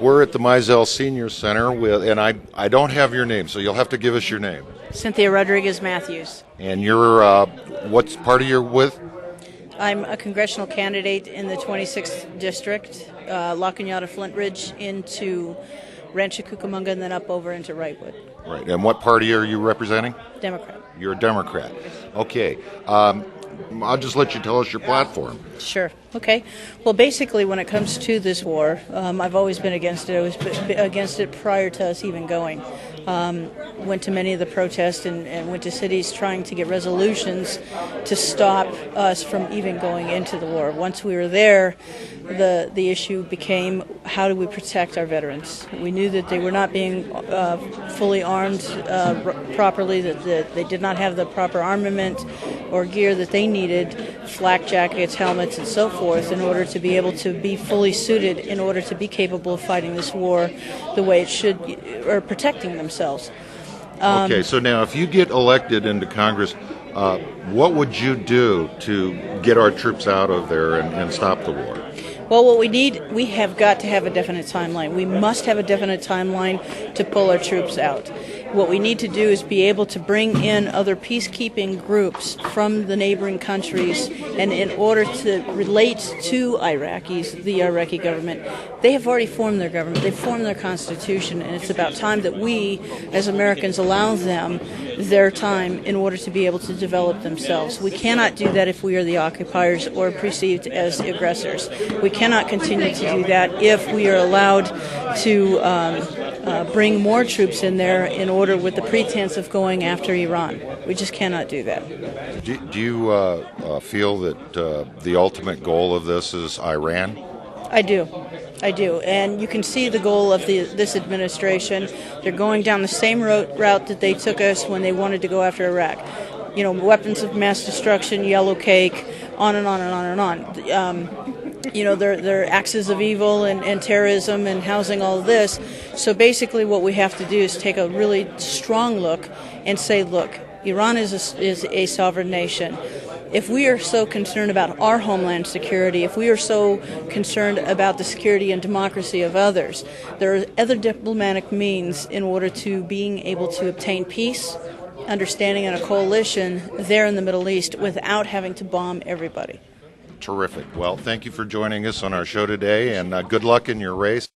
We're at the Mizell Senior Center and I don't have your name, so you'll have to give us your name. Cynthia Rodriguez Matthews. And you're, what party you're with? I'm a congressional candidate in the 26th district, La Cañada Flint Ridge into Rancho Cucamonga and then up over into Wrightwood. Right. And what party are you representing? Democrat. You're a Democrat. Okay. I'll just let you tell us your platform. Sure. Okay. Well, basically, when it comes to this war, I've always been against it. I was against it prior to us even going. Went to many of the protests and went to cities trying to get resolutions to stop us from even going into the war. Once we were there, the issue became, how do we protect our veterans? We knew that they were not being fully armed properly, that they did not have the proper armament or gear that they needed, flak jackets, helmets, and so forth, in order to be able to be fully suited in order to be capable of fighting this war the way it should, or protecting themselves. Okay, so now if you get elected into Congress, what would you do to get our troops out of there and stop the war? Well, what we have got to have a definite timeline. We must have a definite timeline to pull our troops out. What we need to do is be able to bring in other peacekeeping groups from the neighboring countries, and in order to relate to Iraqis, the Iraqi government, they have already formed their government, they've formed their constitution, and it's about time that we, as Americans, allow them their time in order to be able to develop themselves. We cannot do that if we are the occupiers or perceived as aggressors. We cannot continue to do that if we are allowed to bring more troops in there in order with the pretense of going after Iran. We just cannot do that. Do you feel that the ultimate goal of this is Iran? I do. And you can see the goal of this administration. They're going down the same route that they took us when they wanted to go after Iraq. You know, weapons of mass destruction, yellow cake, on and on and on and on. They're axes of evil and terrorism and housing all of this. So basically what we have to do is take a really strong look and say, look, Iran is a sovereign nation. If we are so concerned about our homeland security, if we are so concerned about the security and democracy of others, there are other diplomatic means in order to being able to obtain peace, understanding, and a coalition there in the Middle East without having to bomb everybody. Terrific. Well, thank you for joining us on our show today, and good luck in your race.